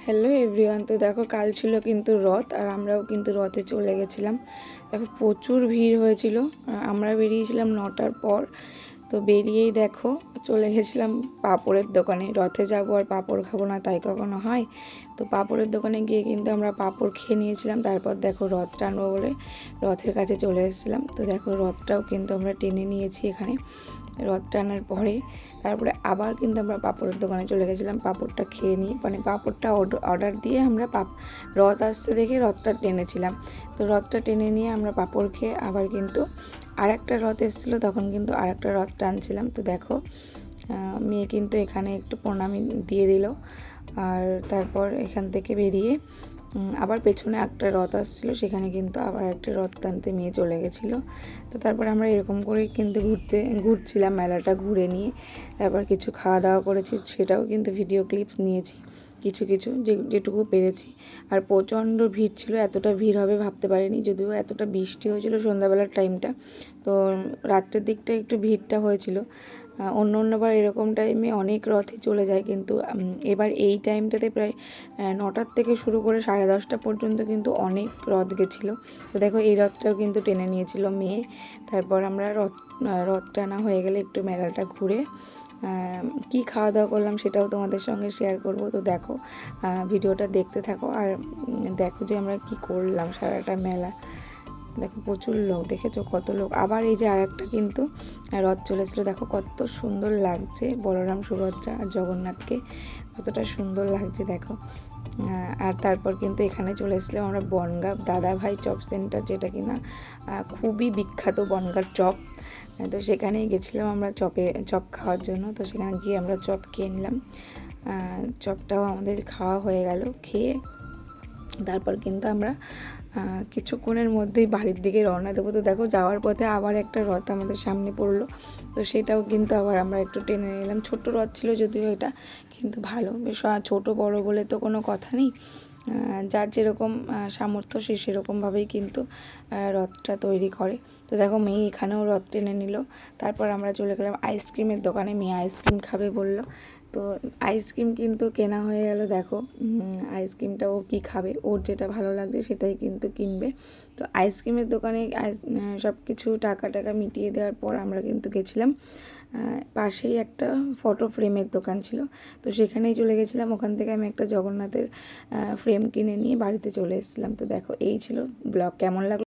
Hello everyone. তো দেখো কাল ছিল কিন্তু রথ, আর আমরাও কিন্তু রথে চলে গেছিলাম। দেখো প্রচুর ভিড় হয়েছিল। আমরা বেরিয়েছিলাম 9টার পর। তো বেরিয়েই দেখো চলে গেছিলাম পাঁপড়ের দোকানে। রথে যাবো আর পাঁপড় খাবো না তাই কখনো হয়? তো পাঁপড়ের দোকানে গিয়ে কিন্তু আমরা পাঁপড় খেয়ে নিয়েছিলাম। তারপর দেখো রথ টানবো বলে রথের কাছে চলে এসেছিলাম। তো দেখো রথটাও কিন্তু আমরা টেনে নিয়েছি এখানে। রথ টানার পরে তারপরে আবার কিন্তু আমরা পাঁপড়ের দোকানে চলে গেছিলাম পাঁপড়টা খেয়ে নিয়ে, মানে পাঁপড়টা অর্ডার দিয়ে আমরা রথ আসতে দেখে রথটা টেনেছিলাম। তো রথটা টেনে নিয়ে আমরা পাঁপড় খেয়ে আবার কিন্তু আর একটা রথ এসেছিলো, তখন কিন্তু আর একটা রথ টানছিলাম। তো দেখো মেয়ে কিন্তু এখানে একটু প্রণামী দিয়ে দিল, আর তারপর এখান থেকে বেরিয়ে আবার পেছনে একটা রথ আসছিলো, সেখানে কিন্তু আবার একটা রথ টানতে মেয়ে চলে গেছিলো। তো তারপর আমরা এরকম করেই কিন্তু ঘুরছিলাম, মেলাটা ঘুরে নিয়ে তারপর কিছু খাওয়া দাওয়া করেছি, সেটাও কিন্তু ভিডিও ক্লিপস নিয়েছি কিছু কিছু যেটুকু পেরেছি। আর প্রচণ্ড ভিড় ছিল, এতটা ভিড় হবে ভাবতে পারিনি, যদিও এতটা বৃষ্টি হয়েছিল সন্ধ্যাবেলার টাইমটা। তো রাত্রের দিকটা একটু ভিড়টা হয়েছিল। অন্যবার এরকম টাইমে অনেক রথই চলে যায়, কিন্তু এবার এই টাইমটাতে প্রায় 9টার থেকে শুরু করে 10:30 পর্যন্ত কিন্তু অনেক রথ গেছিলো। তো দেখো এই রথটাও কিন্তু টেনে নিয়েছিল মেয়ে। তারপর আমরা রথ টানা হয়ে গেলে একটু মেলাটা ঘুরে কি খাওয়া দাওয়া করলাম সেটাও তোমাদের সঙ্গে শেয়ার করব। তো দেখো ভিডিওটা দেখতে থাকো, আর দেখো যে আমরা কি করলাম সারাটা মেলা। দেখো প্রচুর লোক, দেখেছো কত লোক। আবার এই যে আর একটা কিন্তু রথ চলেছিল, দেখো কত সুন্দর লাগছে, বলরাম সুভদ্রা আর জগন্নাথকে কতটা সুন্দর লাগছে দেখো। আর তারপর কিন্তু এখানে চলে এসেছিলাম আমরা বনগাঁ দাদাভাই চপ সেন্টার, যেটা কিনা খুবই বিখ্যাত বনগাঁর চপ। তো সেখানেই গেছিলাম আমরা চপ খাওয়ার জন্য। তো সেখানে গিয়ে আমরা চপ খেয়ে নিলাম। চপটাও আমাদের খাওয়া হয়ে গেল। খেয়ে তারপর কিন্তু আমরা কিছুক্ষণের মধ্যেই বাড়ির দিকে রওনা দেবো। তো দেখো যাওয়ার পথে আবার একটা রথ আমাদের সামনে পড়লো, তো সেটাও কিন্তু আবার আমরা একটু টেনে নিলাম। ছোট্ট রথ ছিল যদিও এটা, কিন্তু ভালো বেশ। ছোটো বড়ো বলে তো কোনো কথা নেই, যার যেরকম সামর্থ্য সে সেরকমভাবেই কিন্তু রথটা তৈরি করে। তো দেখো মেয়ে এখানেও রথ টেনে নিল। তারপর আমরা চলে গেলাম আইসক্রিমের দোকানে, মেয়ে আইসক্রিম খাবে বলল। তো আইসক্রিম কিন্তু কেনা হয়ে গেল। দেখো আইসক্রিমটা ও কী খাবে, ওর যেটা ভালো লাগছে সেটাই কিন্তু কিনবে। তো আইসক্রিমের দোকানে সব কিছু টাকা মিটিয়ে দেওয়ার পর আমরা কিন্তু গেছিলাম পাশেই একটা ফটো ফ্রেমের দোকান ছিল, তো সেখানেই চলে গেছিলাম। ওখান থেকে আমি একটা জগন্নাথের ফ্রেম কিনে নিয়ে বাড়িতে চলে এসেছিলাম। তো দেখো এই ছিল ব্লগ, কেমন লাগলো